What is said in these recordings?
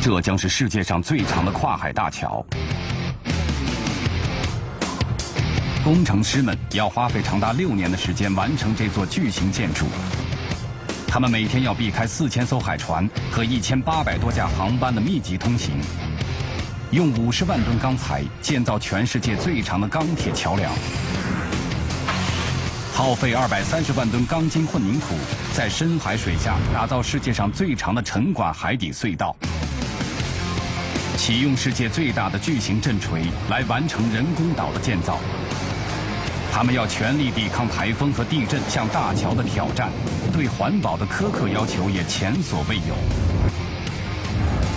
这将是世界上最长的跨海大桥。工程师们要花费长达6年的时间完成这座巨型建筑。他们每天要避开4000艘海船和1800多架航班的密集通行，用50万吨钢材建造全世界最长的钢铁桥梁，耗费230万吨钢筋混凝土，在深海水下打造世界上最长的沉管海底隧道，启用世界最大的巨型震锤来完成人工岛的建造。他们要全力抵抗台风和地震向大桥的挑战，对环保的苛刻要求也前所未有。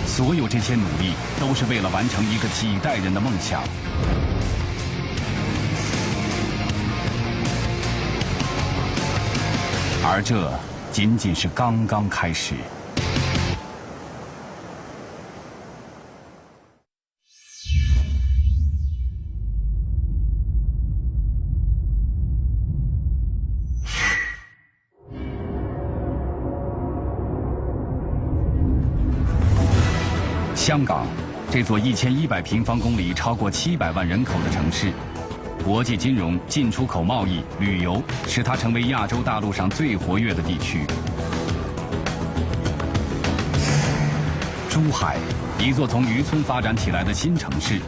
所有这些努力都是为了完成一个几代人的梦想。而这仅仅是刚刚开始。香港，这座1100平方公里、超过700万人口的城市，国际金融、进出口贸易、旅游使它成为亚洲大陆上最活跃的地区。珠海，一座从渔村发展起来的新城市，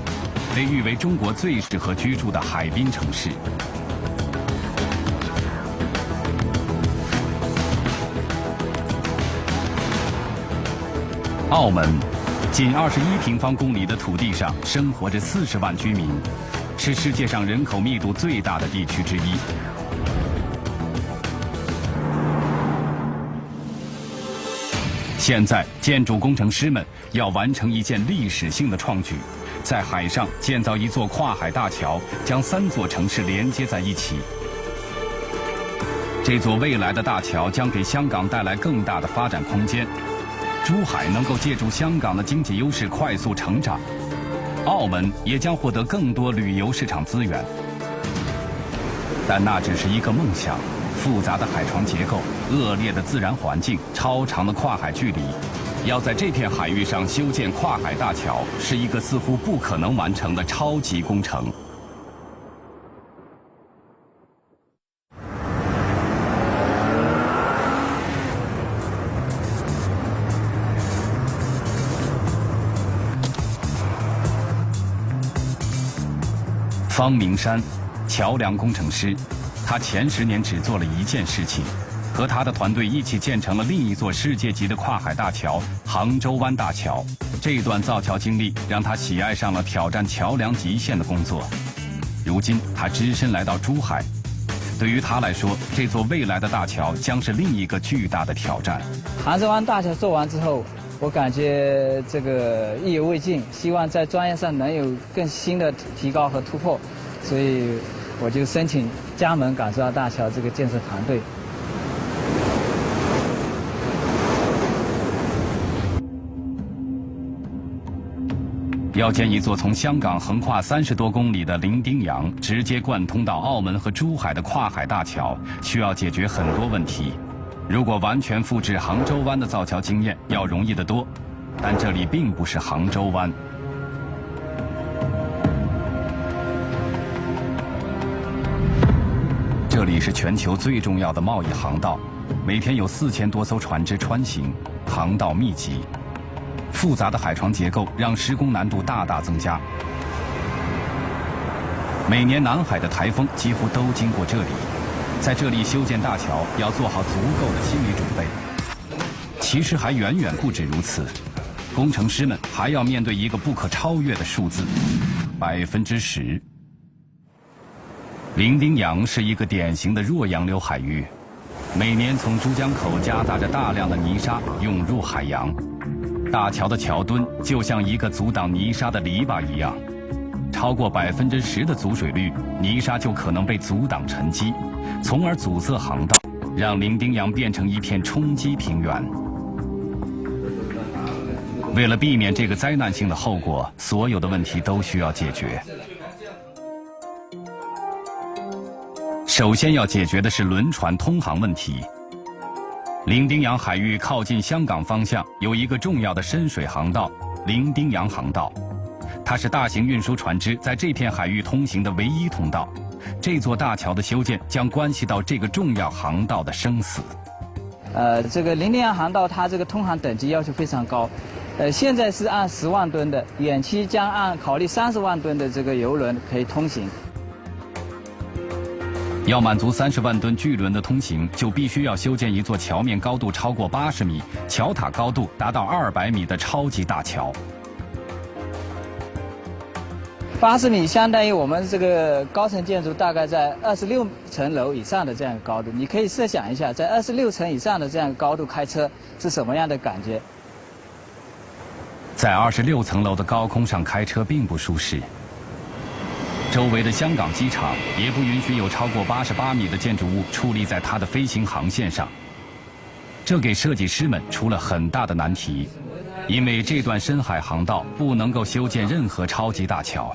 被誉为中国最适合居住的海滨城市。澳门。仅21平方公里的土地上生活着40万居民，是世界上人口密度最大的地区之一。现在，建筑工程师们要完成一件历史性的创举，在海上建造一座跨海大桥，将3座城市连接在一起。这座未来的大桥将给香港带来更大的发展空间。珠海能够借助香港的经济优势快速成长，澳门也将获得更多旅游市场资源。但那只是一个梦想，复杂的海床结构、恶劣的自然环境、超长的跨海距离，要在这片海域上修建跨海大桥，是一个似乎不可能完成的超级工程。方明山，桥梁工程师，他前10年只做了一件事情，和他的团队一起建成了另一座世界级的跨海大桥——杭州湾大桥。这段造桥经历让他喜爱上了挑战桥梁极限的工作。如今，他只身来到珠海，对于他来说，这座未来的大桥将是另一个巨大的挑战。杭州湾大桥做完之后，我感觉这个意犹未尽，希望在专业上能有更新的提高和突破，所以我就申请加盟港珠澳大桥这个建设团队。要建一座从香港横跨30多公里的伶仃洋直接贯通到澳门和珠海的跨海大桥，需要解决很多问题。如果完全复制杭州湾的造桥经验，要容易得多，但这里并不是杭州湾。这里是全球最重要的贸易航道，每天有4000多艘船只穿行，航道密集。复杂的海床结构让施工难度大大增加。每年南海的台风几乎都经过这里。在这里修建大桥，要做好足够的心理准备。其实还远远不止如此，工程师们还要面对一个不可超越的数字：10%。伶仃洋是一个典型的弱洋流海域，每年从珠江口夹杂着大量的泥沙涌入海洋，大桥的桥墩就像一个阻挡泥沙的篱笆一样。超过10%的阻水率，泥沙就可能被阻挡沉积，从而阻塞航道，让伶仃洋变成一片冲积平原。为了避免这个灾难性的后果，所有的问题都需要解决。首先要解决的是轮船通航问题。伶仃洋海域靠近香港方向有一个重要的深水航道，伶仃洋航道，它是大型运输船只在这片海域通行的唯一通道。这座大桥的修建将关系到这个重要航道的生死。这个伶仃洋航道它这个通航等级要求非常高，现在是按10万吨的，远期将按考虑30万吨的这个邮轮可以通行。要满足30万吨巨轮的通行，就必须要修建一座桥面高度超过80米、桥塔高度达到200米的超级大桥。80米相当于我们这个高层建筑大概在26层楼以上的这样一个高度。你可以设想一下，在26层以上的这样一个高度开车是什么样的感觉？在26层楼的高空上开车并不舒适。周围的香港机场也不允许有超过88米的建筑物矗立在它的飞行航线上，这给设计师们出了很大的难题，因为这段深海航道不能够修建任何超级大桥。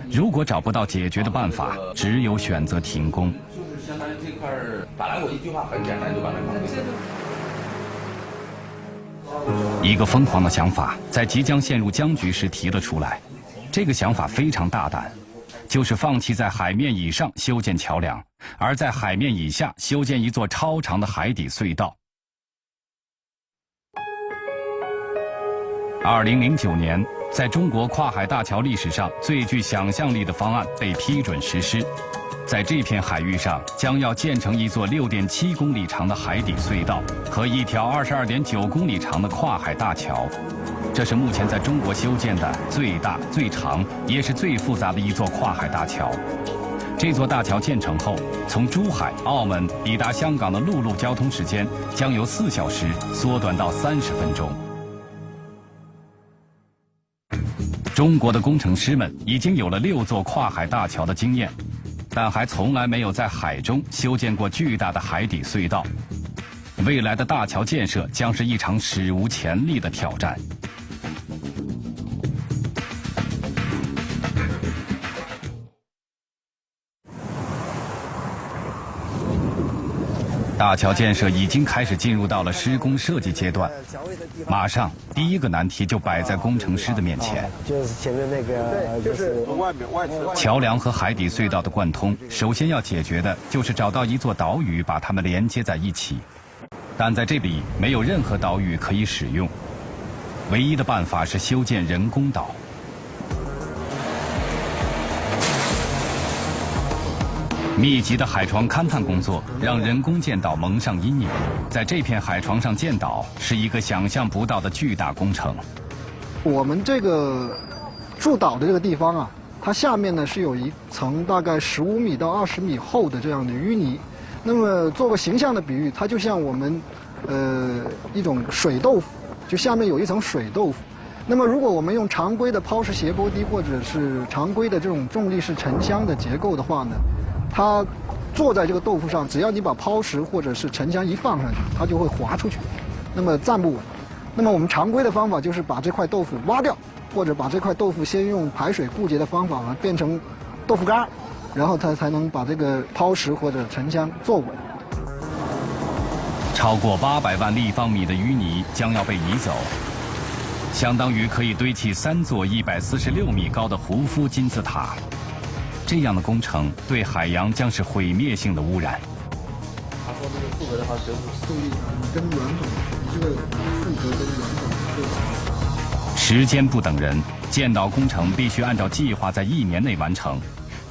如果找不到解决的办法，只有选择停工。就是相当于这块儿，本来我一句话很简单就把它搞定了。一个疯狂的想法在即将陷入僵局时提了出来，这个想法非常大胆，就是放弃在海面以上修建桥梁，而在海面以下修建一座超长的海底隧道。2009年，在中国跨海大桥历史上最具想象力的方案被批准实施，在这片海域上将要建成一座6.7公里长的海底隧道和一条22.9公里长的跨海大桥。这是目前在中国修建的最大、最长也是最复杂的一座跨海大桥。这座大桥建成后，从珠海、澳门抵达香港的陆路交通时间将由4小时缩短到30分钟。中国的工程师们已经有了6座跨海大桥的经验，但还从来没有在海中修建过巨大的海底隧道。未来的大桥建设将是一场史无前例的挑战。大桥建设已经开始进入到了施工设计阶段，马上第一个难题就摆在工程师的面前。就是前面那个，就是外侧。桥梁和海底隧道的贯通，首先要解决的就是找到一座岛屿，把它们连接在一起。但在这里没有任何岛屿可以使用，唯一的办法是修建人工岛。密集的海床勘探工作让人工建岛蒙上阴影，在这片海床上建岛是一个想象不到的巨大工程。我们这个筑岛的这个地方啊，它下面呢是有一层大概15米到20米厚的这样的淤泥。那么做个形象的比喻，它就像我们一种水豆腐，就下面有一层水豆腐。那么如果我们用常规的抛石斜坡堤或者是常规的这种重力式沉箱的结构的话呢，它坐在这个豆腐上，只要你把抛石或者是沉箱一放上去，它就会滑出去，那么站不稳。那么我们常规的方法就是把这块豆腐挖掉，或者把这块豆腐先用排水固结的方法变成豆腐干，然后它才能把这个抛石或者沉箱坐稳。超过800万立方米的淤泥将要被移走，相当于可以堆砌3座146米高的胡夫金字塔。这样的工程对海洋将是毁灭性的污染。他说这个负荷的话，就是受力跟圆筒，这个负荷跟圆筒对称。时间不等人，建岛工程必须按照计划在1年内完成。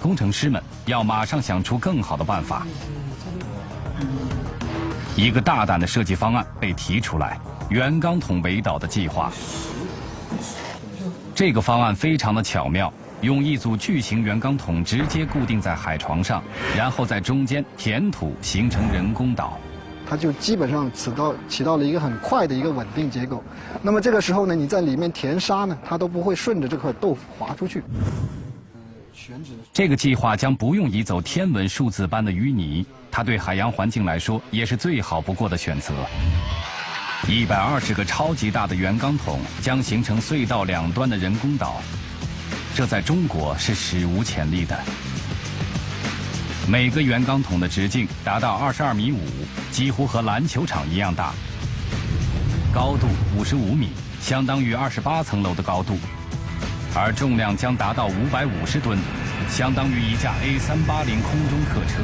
工程师们要马上想出更好的办法。一个大胆的设计方案被提出来：圆钢筒围岛的计划。这个方案非常的巧妙。用一组巨型圆钢筒直接固定在海床上，然后在中间填土形成人工岛。它就基本上起到了一个很快的一个稳定结构。那么这个时候呢，你在里面填沙呢，它都不会顺着这块豆腐滑出去。这个计划将不用移走天文数字般的淤泥，它对海洋环境来说也是最好不过的选择。120个超级大的圆钢筒将形成隧道两端的人工岛。这在中国是史无前例的。每个圆钢筒的直径达到22.5米，几乎和篮球场一样大，高度55米，相当于28层楼的高度，而重量将达到550吨，相当于一架A380空中客车。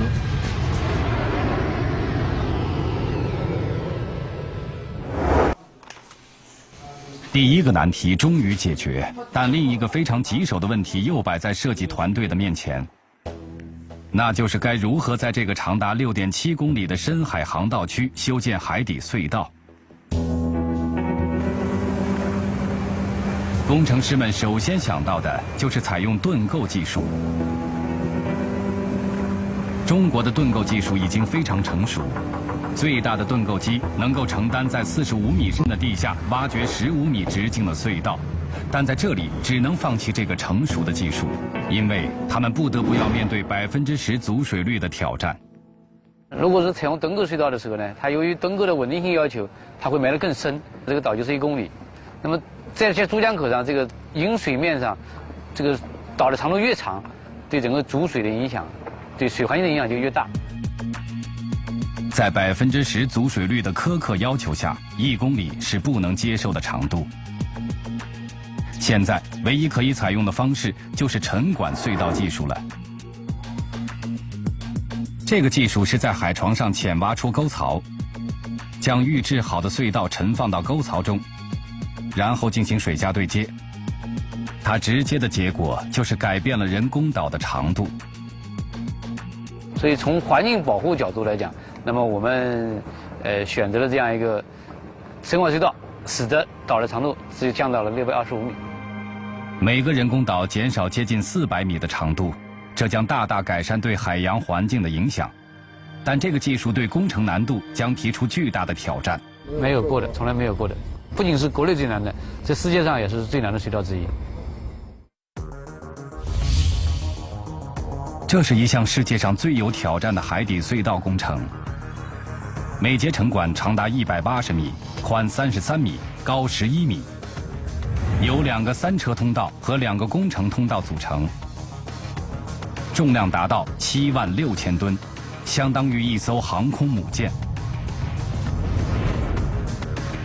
第一个难题终于解决，但另一个非常棘手的问题又摆在设计团队的面前，那就是该如何在这个长达6.7公里的深海航道区修建海底隧道。工程师们首先想到的就是采用盾构技术。中国的盾构技术已经非常成熟，最大的盾构机能够承担在45米深的地下挖掘15米直径的隧道，但在这里只能放弃这个成熟的技术，因为他们不得不要面对10%阻水率的挑战。如果是采用盾构隧道的时候呢，它由于盾构的稳定性要求，它会埋得更深，这个岛就是1公里。那么在这些珠江口上，这个引水面上，这个岛的长度越长，对整个阻水的影响，对水环境的影响就越大。在10%阻水率的苛刻要求下，1公里是不能接受的长度。现在唯一可以采用的方式就是沉管隧道技术了。这个技术是在海床上浅挖出沟槽，将预制好的隧道沉放到沟槽中，然后进行水下对接。它直接的结果就是改变了人工岛的长度。所以从环境保护角度来讲，那么我们选择了这样一个深管隧道，使得岛的长度只降到了625米。每个人工岛减少接近400米的长度，这将大大改善对海洋环境的影响。但这个技术对工程难度将提出巨大的挑战。没有过的，从来没有过的。不仅是国内最难的，在世界上也是最难的隧道之一。这是一项世界上最有挑战的海底隧道工程。每节沉管长达180米，宽33米，高11米，由2个3车通道和2个工程通道组成，重量达到76000吨，相当于一艘航空母舰。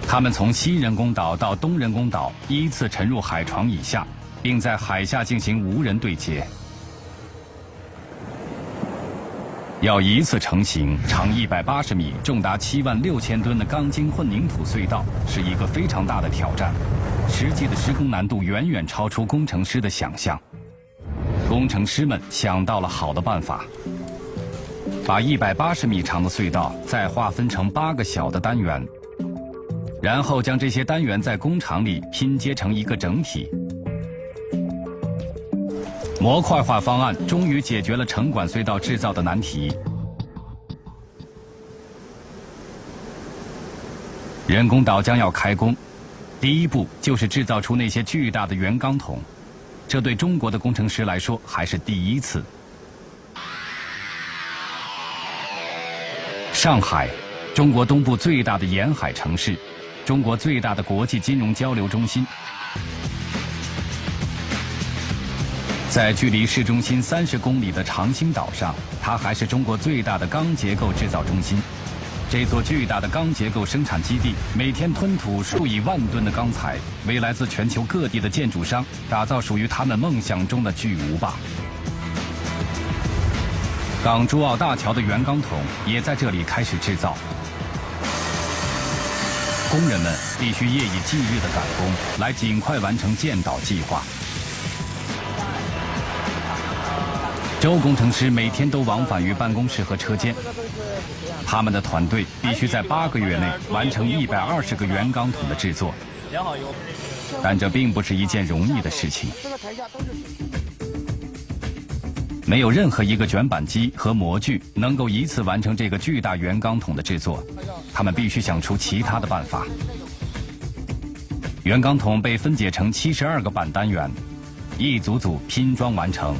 他们从西人工岛到东人工岛依次沉入海床以下，并在海下进行无人对接。要一次成型，长180米、重达76000吨的钢筋混凝土隧道是一个非常大的挑战，实际的施工难度远远超出工程师的想象。工程师们想到了好的办法，把180米长的隧道再划分成8个小的单元，然后将这些单元在工厂里拼接成一个整体。模块化方案终于解决了沉管隧道制造的难题。人工岛将要开工，第一步就是制造出那些巨大的圆钢筒，这对中国的工程师来说还是第一次。上海，中国东部最大的沿海城市，中国最大的国际金融交流中心。在距离市中心30公里的长兴岛上，它还是中国最大的钢结构制造中心。这座巨大的钢结构生产基地每天吞吐数以万吨的钢材，为来自全球各地的建筑商打造属于他们梦想中的巨无霸。港珠澳大桥的圆钢筒也在这里开始制造。工人们必须夜以继日地赶工，来尽快完成建岛计划。周工程师每天都往返于办公室和车间，他们的团队必须在8个月内完成120个圆钢筒的制作。但这并不是一件容易的事情。没有任何一个卷板机和模具能够一次完成这个巨大圆钢筒的制作，他们必须想出其他的办法。圆钢筒被分解成72个板单元，一组组拼装完成。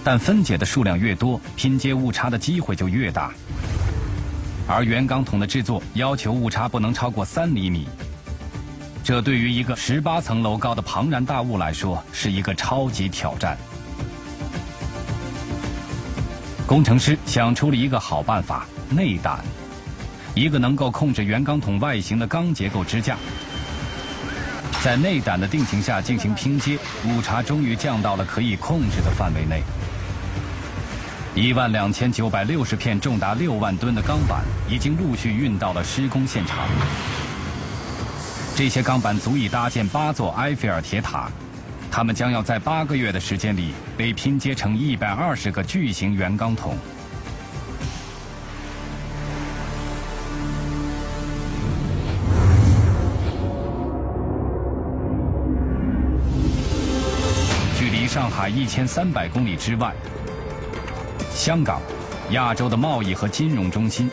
但分解的数量越多，拼接误差的机会就越大。而圆钢筒的制作要求误差不能超过3厘米，这对于一个18层楼高的庞然大物来说是一个超级挑战。工程师想出了一个好办法——内胆。一个能够控制圆钢筒外形的钢结构支架。在内胆的定型下进行拼接，误差终于降到了可以控制的范围内。12960片重达6万吨的钢板已经陆续运到了施工现场。这些钢板足以搭建8座埃菲尔铁塔，它们将要在8个月的时间里被拼接成120个巨型圆钢筒。距离上海1300公里之外，香港，亚洲的贸易和金融中心。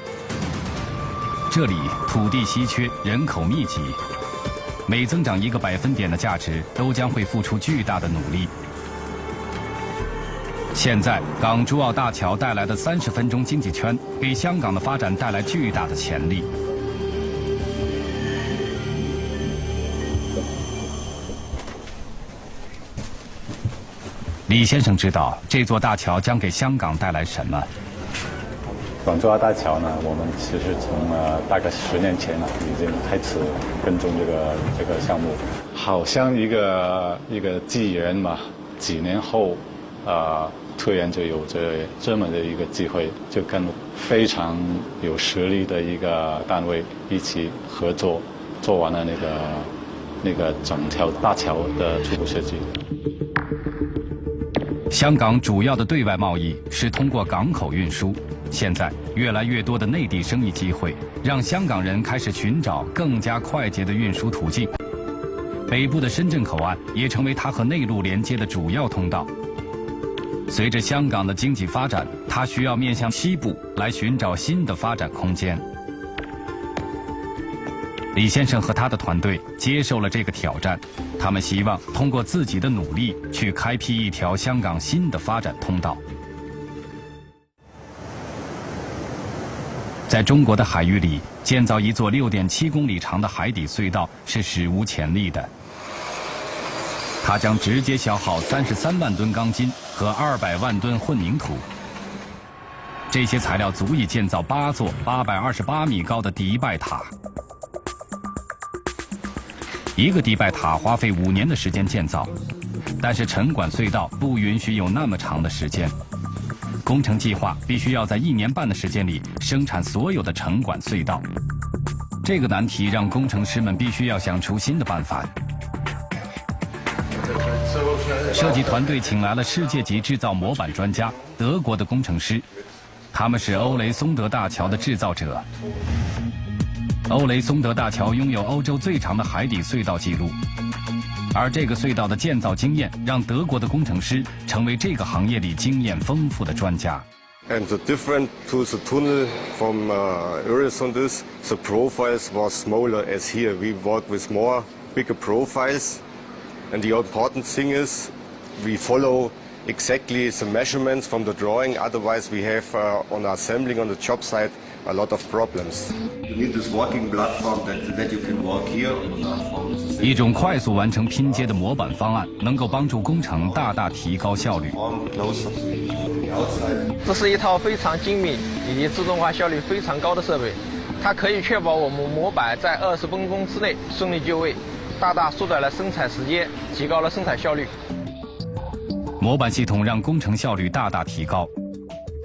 这里土地稀缺，人口密集，每增长1个百分点的价值，都将会付出巨大的努力。现在，港珠澳大桥带来的30分钟经济圈，给香港的发展带来巨大的潜力。李先生知道这座大桥将给香港带来什么？港珠澳大桥呢，我们其实从大概10年前已经开始跟踪这个项目，好像一个机缘嘛，几年后，突然就有这么的一个机会，就跟非常有实力的一个单位一起合作，做完了那个整条大桥的初步设计。香港主要的对外贸易是通过港口运输，现在越来越多的内地生意机会，让香港人开始寻找更加快捷的运输途径。北部的深圳口岸也成为它和内陆连接的主要通道。随着香港的经济发展，它需要面向西部来寻找新的发展空间。李先生和他的团队接受了这个挑战，他们希望通过自己的努力去开辟一条香港新的发展通道。在中国的海域里建造一座6.7公里长的海底隧道是史无前例的，它将直接消耗33万吨钢筋和200万吨混凝土。这些材料足以建造8座828米高的迪拜塔。一个迪拜塔花费5年的时间建造，但是沉管隧道不允许有那么长的时间。工程计划必须要在1年半的时间里生产所有的沉管隧道。这个难题让工程师们必须要想出新的办法。设计团队请来了世界级制造模板专家，德国的工程师，他们是欧雷松德大桥的制造者。欧雷松德大桥拥有欧洲最长的海底隧道记录，而这个隧道的建造经验让德国的工程师成为这个行业里经验丰富的专家。And the difference to the tunnel from Öresund is the profiles were smaller as here. We work with more bigger profiles, and the important thing is we follow exactly the measurements from the drawing. Otherwise, we have on assembling on the job site a lot of problems. You need this walking platform that you can walk here. 一种快速完成拼接的模板方案，能够帮助工程大大提高效率。这是一套非常精密以及自动化效率非常高的设备，它可以确保我们模板在20分钟之内顺利就位，大大缩短了生产时间，提高了生产效率。模板系统让工程效率大大提高，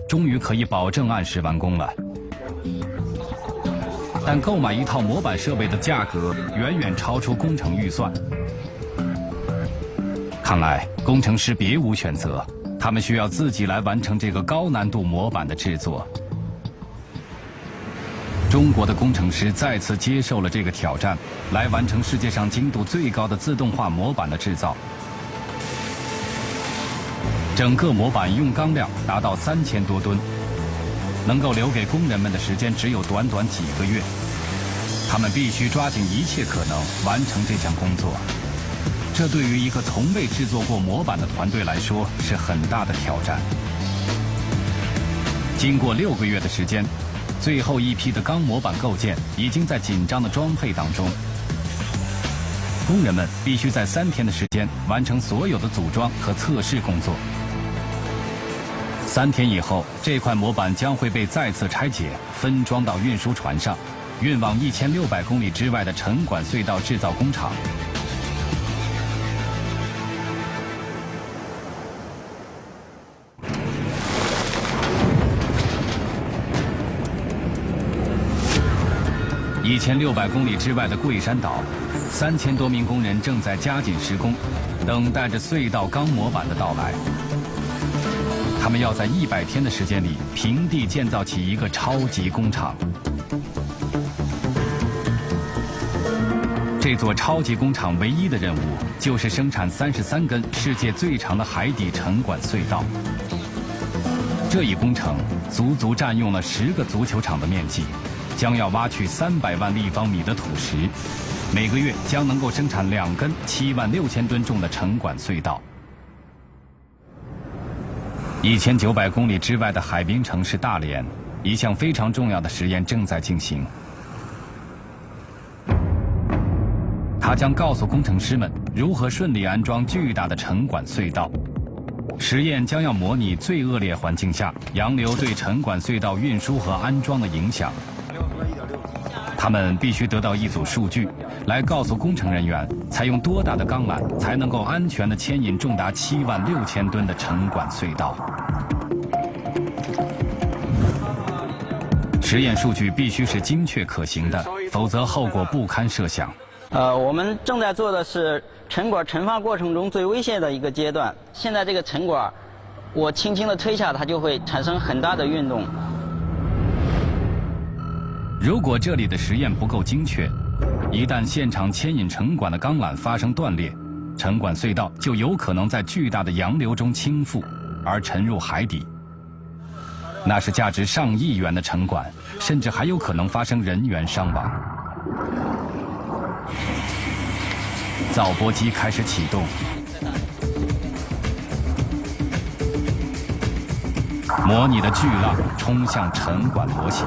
终于可以保证按时完工了。但购买一套模板设备的价格远远超出工程预算。看来工程师别无选择，他们需要自己来完成这个高难度模板的制作。中国的工程师再次接受了这个挑战，来完成世界上精度最高的自动化模板的制造。整个模板用钢量达到3000多吨。能够留给工人们的时间只有短短几个月，他们必须抓紧一切可能完成这项工作。这对于一个从未制作过模板的团队来说是很大的挑战。经过6个月的时间，最后一批的钢模板构件已经在紧张的装配当中。工人们必须在3天的时间完成所有的组装和测试工作。3天以后，这块模板将会被再次拆解，分装到运输船上，运往1600公里之外的沉管隧道制造工厂。1600公里之外的桂山岛，3000多名工人正在加紧施工，等待着隧道钢模板的到来。他们要在100天的时间里平地建造起一个超级工厂。这座超级工厂唯一的任务就是生产33根世界最长的海底沉管隧道。这一工程足足占用了10个足球场的面积，将要挖去300万立方米的土石，每个月将能够生产2根76000吨重的沉管隧道。1900公里之外的海滨城市大连，一项非常重要的实验正在进行。它将告诉工程师们如何顺利安装巨大的沉管隧道。实验将要模拟最恶劣环境下洋流对沉管隧道运输和安装的影响。他们必须得到一组数据，来告诉工程人员采用多大的钢缆才能够安全地牵引重达76000吨的沉管隧道。实验数据必须是精确可行的，否则后果不堪设想。我们正在做的是沉管沉发过程中最危险的一个阶段。现在这个沉管，我轻轻地推下，它就会产生很大的运动。如果这里的实验不够精确，一旦现场牵引沉管的钢缆发生断裂，沉管隧道就有可能在巨大的洋流中倾覆，而沉入海底。那是价值上亿元的沉管，甚至还有可能发生人员伤亡。造波机开始启动，模拟的巨浪冲向沉管模型。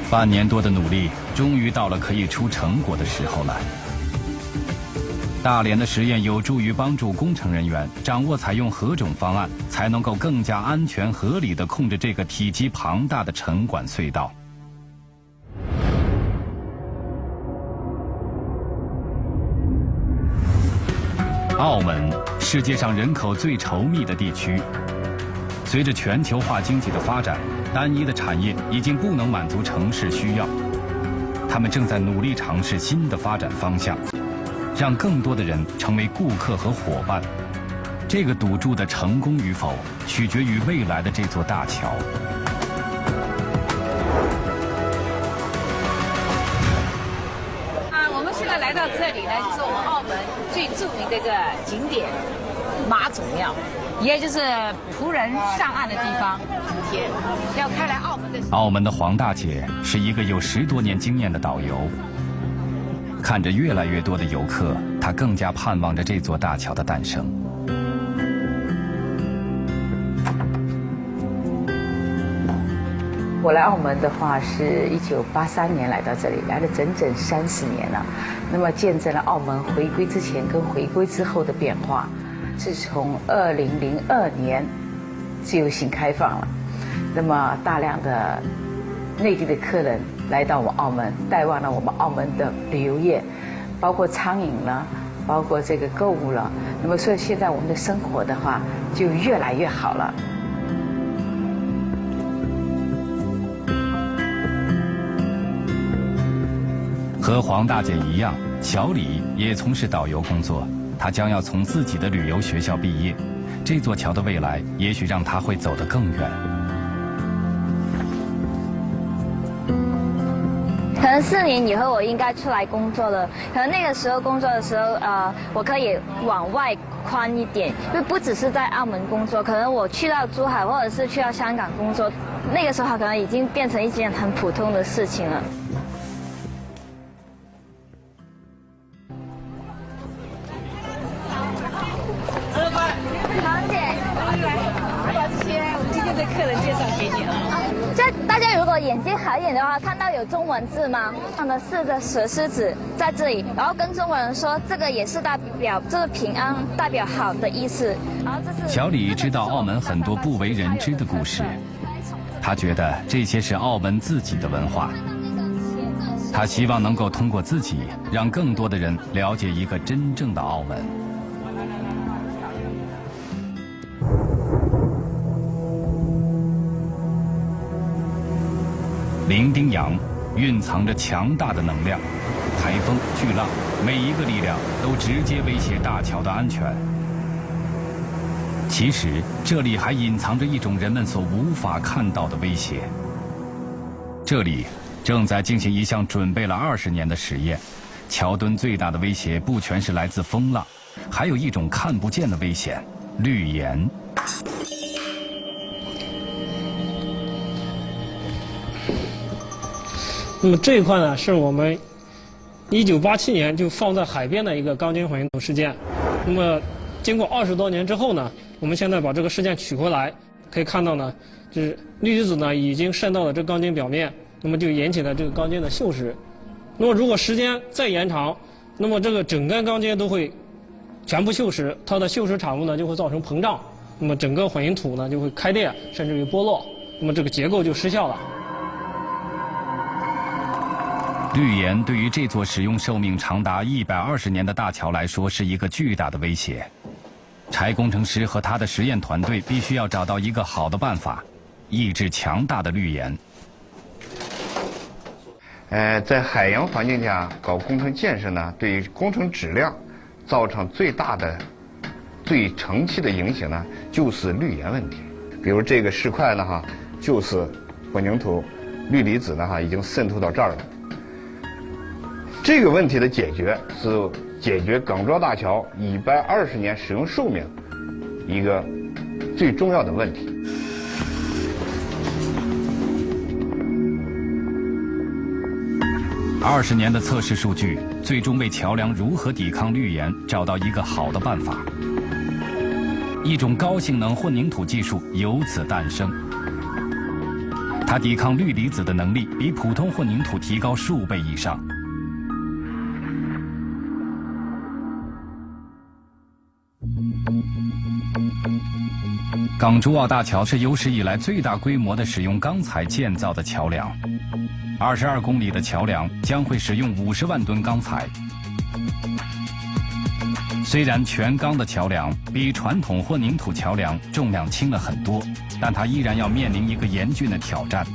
半年多的努力，终于到了可以出成果的时候了。大连的实验有助于帮助工程人员掌握采用何种方案才能够更加安全合理地控制这个体积庞大的沉管隧道。澳门，世界上人口最稠密的地区。随着全球化经济的发展，单一的产业已经不能满足城市需要。他们正在努力尝试新的发展方向，让更多的人成为顾客和伙伴。这个赌注的成功与否，取决于未来的这座大桥。我们现在来到这里呢，就是我们澳门最著名的一个景点妈祖庙，也就是仆人上岸的地方。今天要开来澳门的。澳门的黄大姐是一个有10多年经验的导游，看着越来越多的游客，她更加盼望着这座大桥的诞生。我来澳门的话是1983年来到这里，来了整整30年了。那么见证了澳门回归之前跟回归之后的变化。自从2002年自由行开放了，那么大量的内地的客人来到我们澳门，带旺了我们澳门的旅游业，包括餐饮了，包括这个购物了。那么所以现在我们的生活的话就越来越好了。和黄大姐一样，小李也从事导游工作。他将要从自己的旅游学校毕业，这座桥的未来也许让他会走得更远。可能4年以后我应该出来工作了，可能那个时候工作的时候，我可以往外宽一点，因为不只是在澳门工作，可能我去到珠海或者是去到香港工作，那个时候可能已经变成一件很普通的事情了。果眼睛好一点的话，看到有中文字吗？他们试着石狮子在这里，然后跟中国人说这个也是代表这个平安，代表好的意思。然后这是小李知道澳门很多不为人知的故事，他觉得这些是澳门自己的文化。他希望能够通过自己，让更多的人了解一个真正的澳门。伶仃洋蕴藏着强大的能量，台风、巨浪，每一个力量都直接威胁大桥的安全。其实，这里还隐藏着一种人们所无法看到的威胁。这里正在进行一项准备了20年的实验。桥墩最大的威胁不全是来自风浪，还有一种看不见的危险——绿岩。那么这一块呢，是我们1987年就放在海边的一个钢筋混凝土事件。那么经过20多年之后呢，我们现在把这个事件取回来，可以看到呢，就是氯离子呢已经渗到了这钢筋表面，那么就引起了这个钢筋的锈蚀。那么如果时间再延长，那么这个整根钢筋都会全部锈蚀，它的锈蚀产物呢就会造成膨胀，那么整个混凝土呢就会开裂，甚至于剥落，那么这个结构就失效了。绿岩对于这座使用寿命长达120年的大桥来说是一个巨大的威胁。柴工程师和他的实验团队必须要找到一个好的办法，抑制强大的绿岩。在海洋环境下搞工程建设呢，对于工程质量造成最大的、最长期的影响呢，就是绿岩问题。比如这个石块呢，就是混凝土氯离子呢，已经渗透到这儿了。这个问题的解决是解决港珠澳大桥120年使用寿命一个最重要的问题。20年的测试数据，最终为桥梁如何抵抗绿岩找到一个好的办法。一种高性能混凝土技术由此诞生。它抵抗氯离子的能力比普通混凝土提高数倍以上。港珠澳大桥是有史以来最大规模的使用钢材建造的桥梁，22公里的桥梁将会使用50万吨钢材。虽然全钢的桥梁比传统混凝土桥梁重量轻了很多，但它依然要面临一个严峻的挑战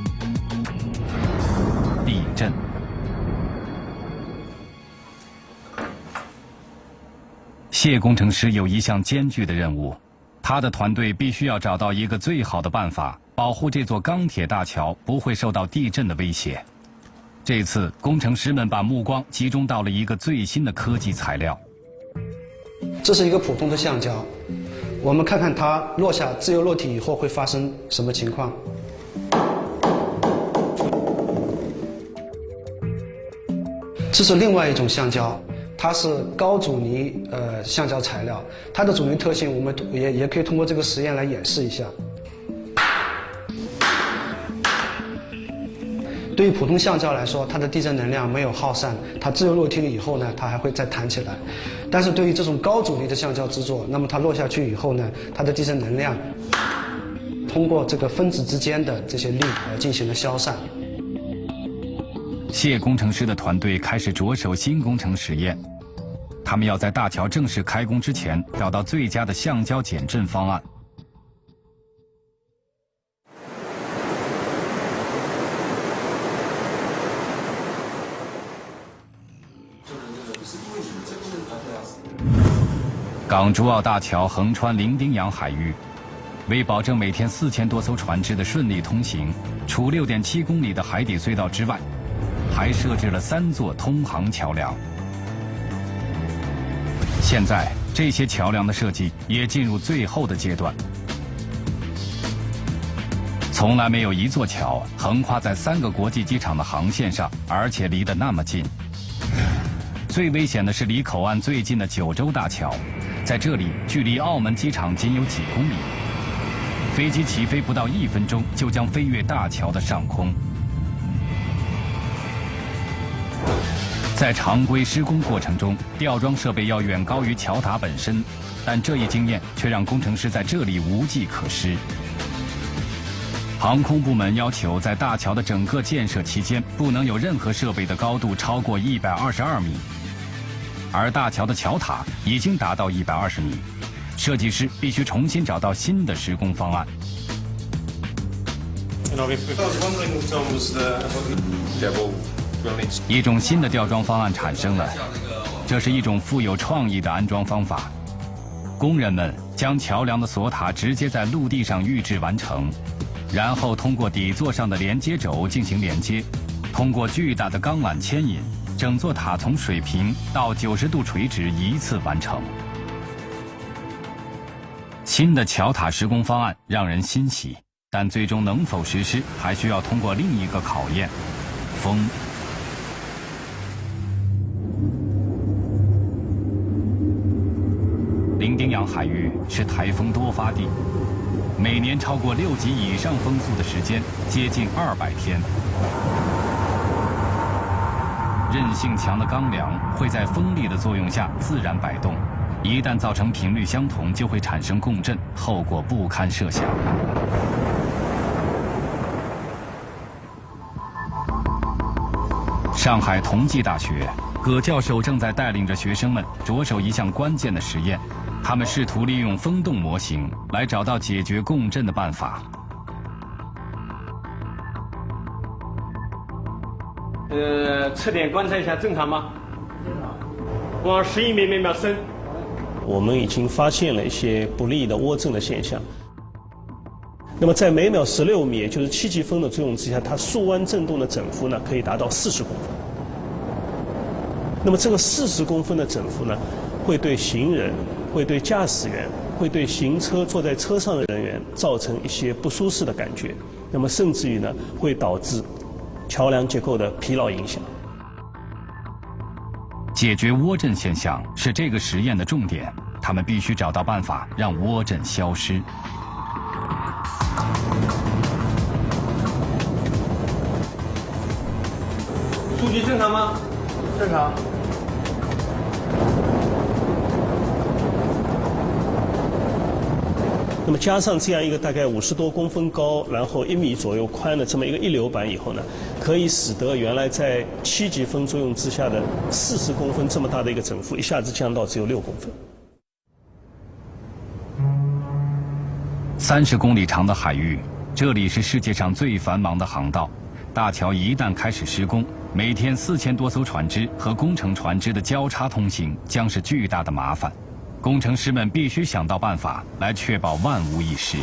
——地震。谢工程师有一项艰巨的任务。他的团队必须要找到一个最好的办法，保护这座钢铁大桥不会受到地震的威胁。这次，工程师们把目光集中到了一个最新的科技材料。这是一个普通的橡胶，我们看看它落下自由落体以后会发生什么情况。这是另外一种橡胶。它是高阻尼橡胶材料，它的阻尼特性我们也可以通过这个实验来演示一下。对于普通橡胶来说，它的地震能量没有耗散，它自由落体以后呢，它还会再弹起来。但是对于这种高阻尼的橡胶制作，那么它落下去以后呢，它的地震能量通过这个分子之间的这些力进行了消散。谢工程师的团队开始着手新工程实验，他们要在大桥正式开工之前找到最佳的橡胶减震方案。港珠澳大桥横穿伶仃洋海域，为保证每天4000多艘船只的顺利通行，除6.7公里的海底隧道之外，还设置了3座通航桥梁。现在，这些桥梁的设计也进入最后的阶段。从来没有一座桥横跨在3个国际机场的航线上，而且离得那么近。最危险的是离口岸最近的九州大桥，在这里距离澳门机场仅有几公里，飞机起飞不到1分钟就将飞越大桥的上空。在常规施工过程中，吊装设备要远高于桥塔本身，但这一经验却让工程师在这里无计可施。航空部门要求，在大桥的整个建设期间，不能有任何设备的高度超过122米，而大桥的桥塔已经达到120米，设计师必须重新找到新的施工方案。一种新的吊装方案产生了，这是一种富有创意的安装方法。工人们将桥梁的锁塔直接在陆地上预制完成，然后通过底座上的连接轴进行连接，通过巨大的钢缆牵引，整座塔从水平到90度垂直一次完成。新的桥塔施工方案让人欣喜，但最终能否实施，还需要通过另一个考验——风。伶仃洋海域是台风多发地，每年超过6级以上风速的时间接近200天。韧性强的钢梁会在风力的作用下自然摆动，一旦造成频率相同，就会产生共振，后果不堪设想。上海同济大学葛教授正在带领着学生们着手一项关键的实验，他们试图利用风洞模型来找到解决共振的办法。测点观察一下正常吗？往11米每秒升。我们已经发现了一些不利的涡振的现象。那么在每秒16米，也就是7级风的作用之下，它速弯振动的振幅呢可以达到40公分。那么这个40公分的振幅呢，会对行人、会对驾驶员、会对行车坐在车上的人员造成一些不舒适的感觉。那么甚至于呢，会导致桥梁结构的疲劳影响。解决涡振现象是这个实验的重点，他们必须找到办法让涡振消失。数据正常吗？正常。那么加上这样一个大概50多公分高，然后1米左右宽的这么一个一流板以后呢，可以使得原来在7级风作用之下的40公分这么大的一个振幅，一下子降到只有6公分。30公里长的海域，这里是世界上最繁忙的航道。大桥一旦开始施工，每天4000多艘船只和工程船只的交叉通行将是巨大的麻烦。工程师们必须想到办法来确保万无一失。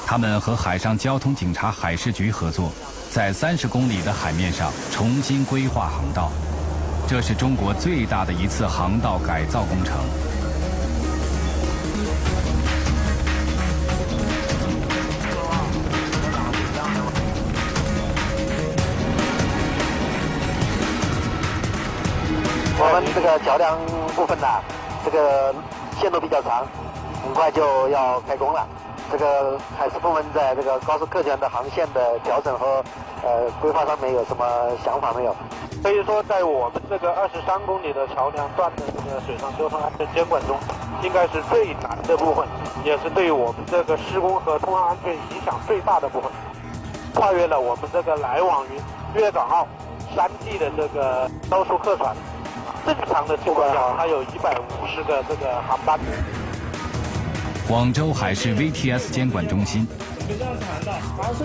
他们和海上交通警察海事局合作，在30公里的海面上重新规划航道。这是中国最大的一次航道改造工程。我们这个桥梁部分呢，这个线路比较长，很快就要开工了。这个海事部门在这个高速客船的航线的调整和规划上面有什么想法没有？可以说，在我们这个23公里的桥梁段的这个水上交通安全监管中，应该是最难的部分，也是对于我们这个施工和通航安全影响最大的部分。跨越了我们这个来往于粤港澳3地的这个高速客船。正常的情况下，它有150个这个航班。广州海事 VTS 监管中心，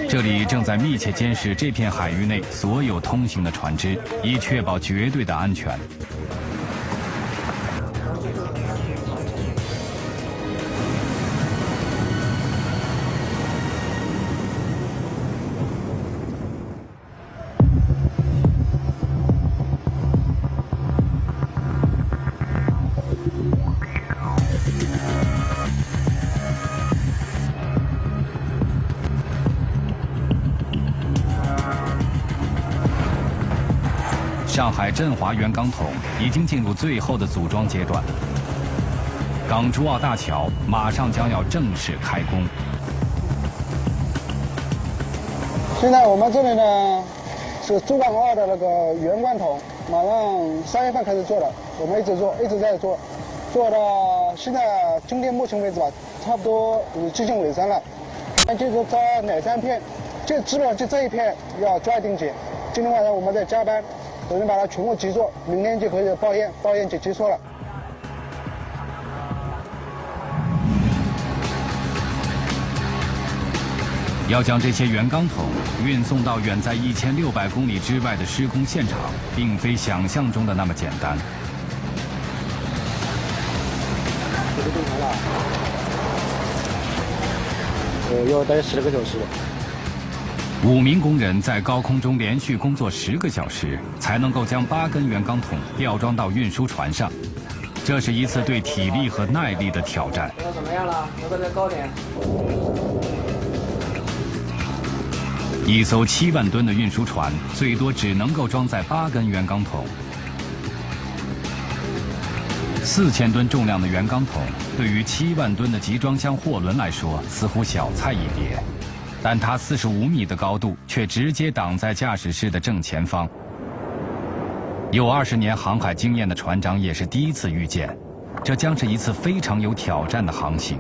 这里正在密切监视这片海域内所有通行的船只，以确保绝对的安全。上海振华原钢筒已经进入最后的组装阶段，港珠澳大桥马上将要正式开工。现在我们这里呢是珠港澳的那个圆贯筒，马上3月份开始做的，我们一直在做，做到现在今天目前为止吧，差不多接近尾声了。就是招哪3片，就基本上就这一片要抓定结。今天晚上我们在加班，我们把它全部集做，明天就可以报验就结束了。要将这些原钢桶运送到远在1600公里之外的施工现场，并非想象中的那么简单。这个动台了，要待10个小时。 5名工人在高空中连续工作10个小时，才能够将8根原钢桶吊装到运输船上。这是一次对体力和耐力的挑战。怎么样了？能不能高点？一艘7万吨的运输船，最多只能够装载8根原钢桶。4000吨重量的原钢桶，对于7万吨的集装箱货轮来说，似乎小菜一碟。 但它45米的高度却直接挡在驾驶室的正前方。有20年航海经验的船长也是第一次遇见，这将是一次非常有挑战的航行。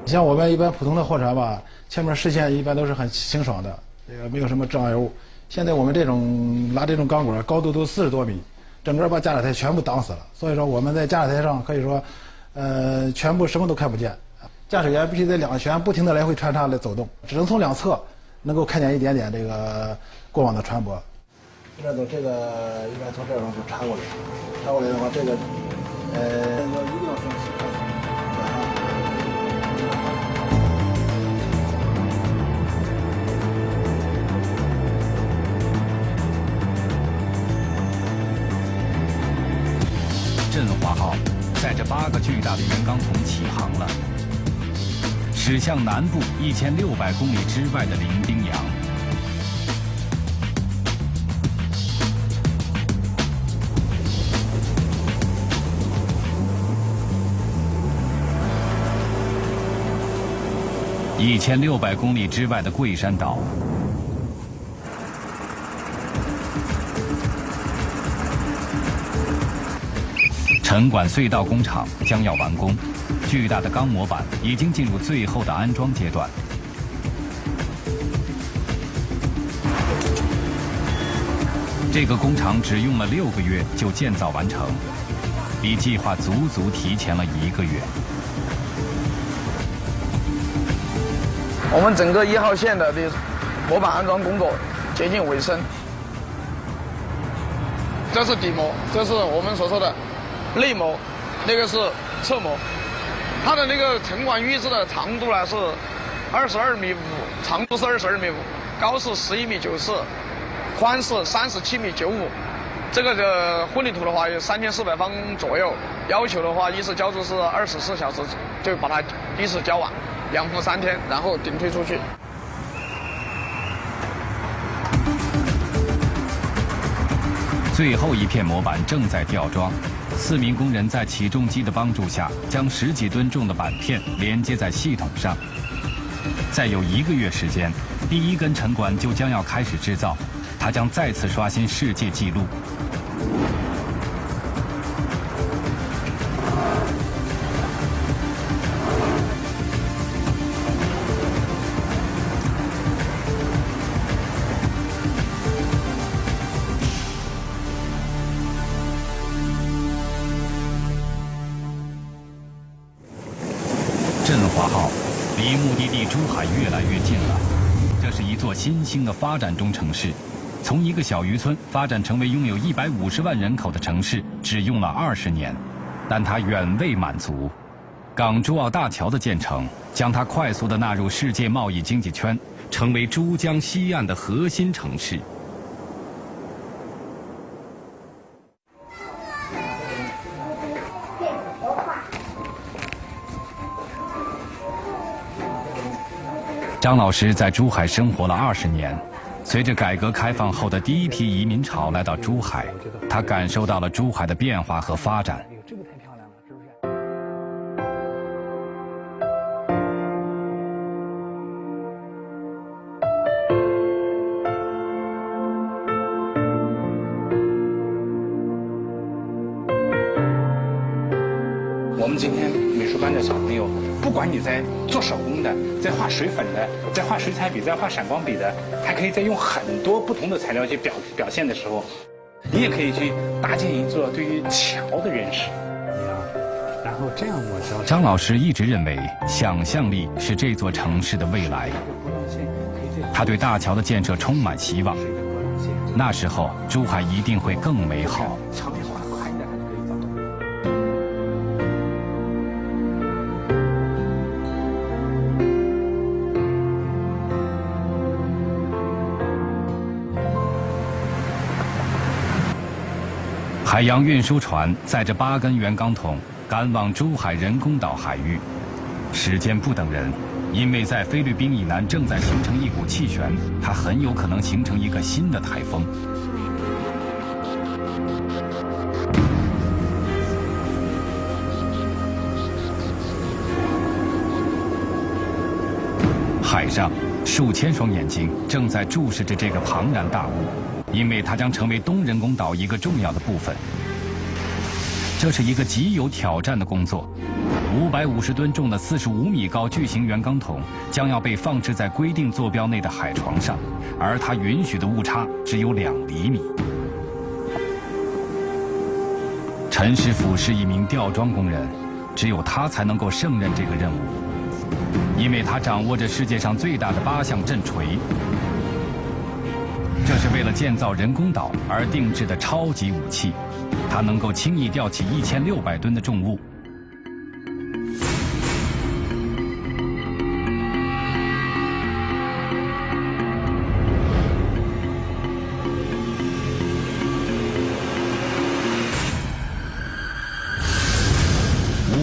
像我们一般普通的货船吧，前面视线一般都是很清爽的，这个没有什么障碍物。现在我们这种拉这种钢管，高度都40多米，整个把驾驶台全部挡死了。所以说我们在驾驶台上可以说，全部什么都看不见。 驾驶员必须在2舷不停地来回穿插来走动，只能从2侧能够看见一点点这个过往的船舶。这个应该从这儿就插过来，插过来的话，这个一定要分析。振华号载着8个巨大的原钢桶起航了。 驶向南部1600公里之外的伶仃洋。1600公里之外的桂山岛。沉管隧道工厂将要完工。 巨大的钢模板已经进入最后的安装阶段。这个工厂只用了6个月就建造完成，比计划足足提前了1个月。我们整个1号线的模板安装工作接近尾声。这是底模，这是我们所说的内模，那个是侧模。 它的那个沉管预制的长度呢是22.5米，长度是22.5米，高是11.94米，宽是37.95米。这个的混凝土的话有3400方左右，要求的话一次浇筑是24小时就把它一次浇完，2伏3天，然后顶推出去。最后一片模板正在吊装。 4名工人在起重机的帮助下，将10几吨重的板片连接在系统上。再有1个月时间，第1根沉管就将要开始制造，它将再次刷新世界纪录。振华号离目的地珠海越来越近了。这是一座新兴的发展中城市，从一个小渔村发展成为拥有150万人口的城市，只用了20年，但它远未满足。港珠澳大桥的建成，将它快速地纳入世界贸易经济圈，成为珠江西岸的核心城市。 张老师在珠海生活了20年，随着改革开放后的第一批移民潮来到珠海，他感受到了珠海的变化和发展。我们今天美术班的小朋友，不管你在做手工的，在画水粉的，在画水彩笔，在画闪光笔的，还可以再用很多不同的材料去表现的时候，你也可以去搭建一座对于桥的认识。然后这样我知道。张老师一直认为，想象力是这座城市的未来。他对大桥的建设充满希望，那时候珠海一定会更美好。海洋运输船载着8根圆钢桶赶往珠海人工岛海域，时间不等人，因为在菲律宾以南正在形成一股气旋，它很有可能形成一个新的台风。海上，数千双眼睛正在注视着这个庞然大物。因为它将成为东人工岛一个重要的部分。这是一个极有挑战的工作，550吨重的45米高巨型圆钢桶将要被放置在规定坐标内的海床上，而它允许的误差只有2厘米。陈师傅是一名吊装工人，只有他才能够胜任这个任务，因为他掌握着世界上最大的8项震锤。这是为了建造人工岛而定制的超级武器，它能够轻易吊起1600吨的重物。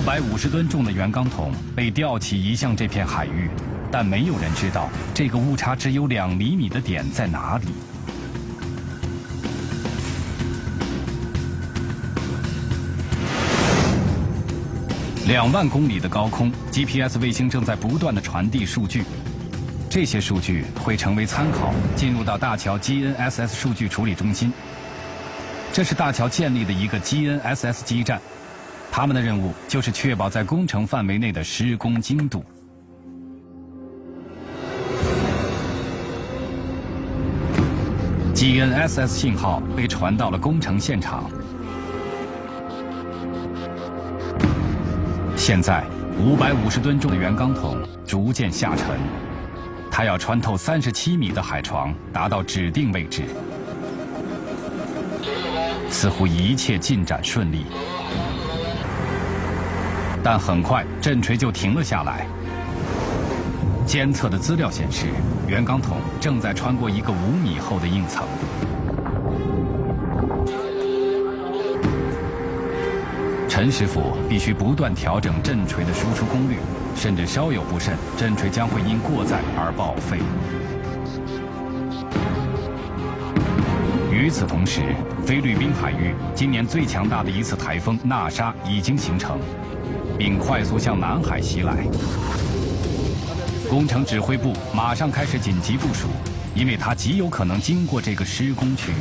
550吨重的圆钢桶被吊起移向这片海域，但没有人知道这个误差只有2厘米的点在哪里。2万公里的高空 ，GPS 卫星正在不断地传递数据，这些数据会成为参考，进入到大桥 GNSS 数据处理中心。这是大桥建立的一个 GNSS 基站，他们的任务就是确保在工程范围内的施工精度。GNSS 信号被传到了工程现场。现在，550吨重的圆钢桶逐渐下沉，它要穿透37米的海床，达到指定位置。似乎一切进展顺利，但很快震锤就停了下来。监测的资料显示，圆钢桶正在穿过一个5米厚的硬层。陈师傅必须不断调整震锤的输出功率，甚至稍有不慎，震锤将会因过载而报废。与此同时，菲律宾海域今年最强大的一次台风纳沙已经形成，并快速向南海袭来。工程指挥部马上开始紧急部署，因为它极有可能经过这个施工区域。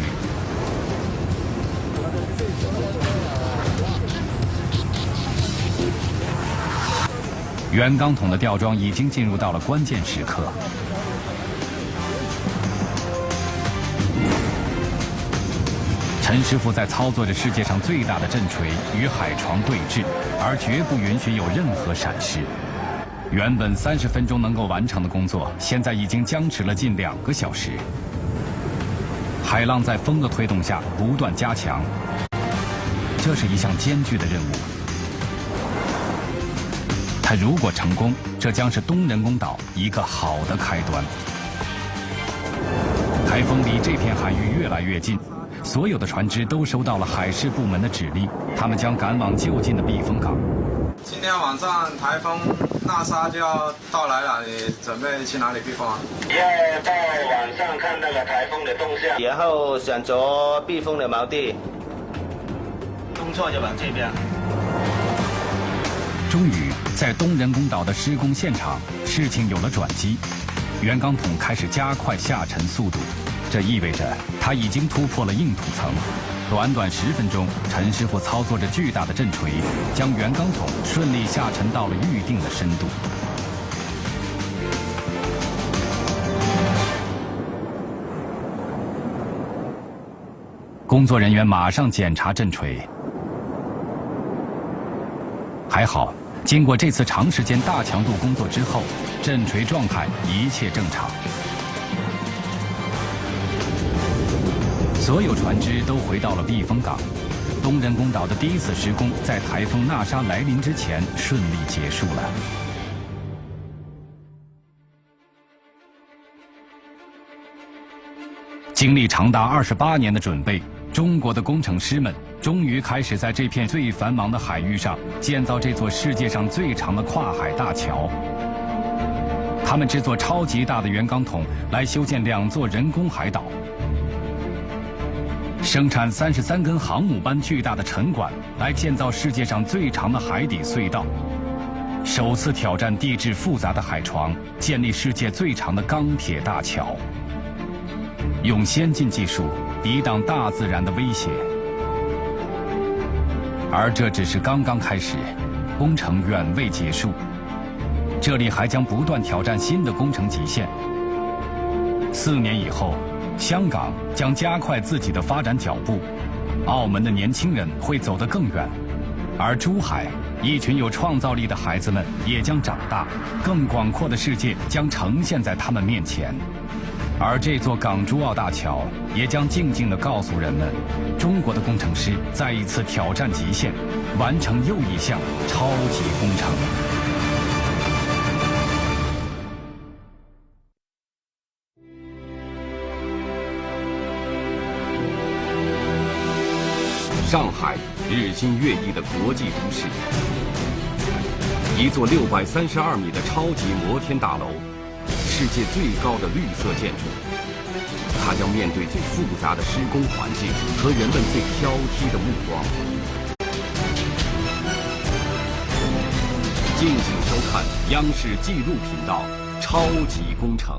圆钢桶的吊装已经进入到了关键时刻。陈师傅在操作着世界上最大的震锤与海床对峙，而绝不允许有任何闪失。原本30分钟能够完成的工作，现在已经僵持了近2个小时。海浪在风的推动下不断加强，这是一项艰巨的任务。它如果成功，这将是东人工岛一个好的开端。台风离这片海域越来越近，所有的船只都收到了海事部门的指令，他们将赶往就近的避风港。今天晚上台风纳沙就要到来了，你准备去哪里避风啊？要到晚上看那个台风的动向，然后选择避风的锚地。弄错就往这边。终于，在东人工岛的施工现场，事情有了转机，圆钢桶开始加快下沉速度，这意味着它已经突破了硬土层。短短10分钟，陈师傅操作着巨大的震锤，将原钢筒顺利下沉到了预定的深度。工作人员马上检查震锤，还好，经过这次长时间大强度工作之后，震锤状态一切正常。所有船只都回到了避风港，东人工岛的第一次施工在台风娜莎来临之前顺利结束了。经历长达28年的准备，中国的工程师们终于开始在这片最繁忙的海域上建造这座世界上最长的跨海大桥。他们制作超级大的圆钢筒来修建2座人工海岛，生产33根航母般巨大的沉管来建造世界上最长的海底隧道，首次挑战地质复杂的海床，建立世界最长的钢铁大桥，用先进技术抵挡大自然的威胁。而这只是刚刚开始，工程远未结束，这里还将不断挑战新的工程极限。4年以后，香港将加快自己的发展脚步，澳门的年轻人会走得更远，而珠海一群有创造力的孩子们也将长大，更广阔的世界将呈现在他们面前。而这座港珠澳大桥也将静静地告诉人们，中国的工程师再一次挑战极限，完成又一项超级工程。上海日新月异的国际都市，一座632米的超级摩天大楼，世界最高的绿色建筑，它将面对最复杂的施工环境和人们最挑剔的目光。敬请收看央视纪录频道《超级工程》。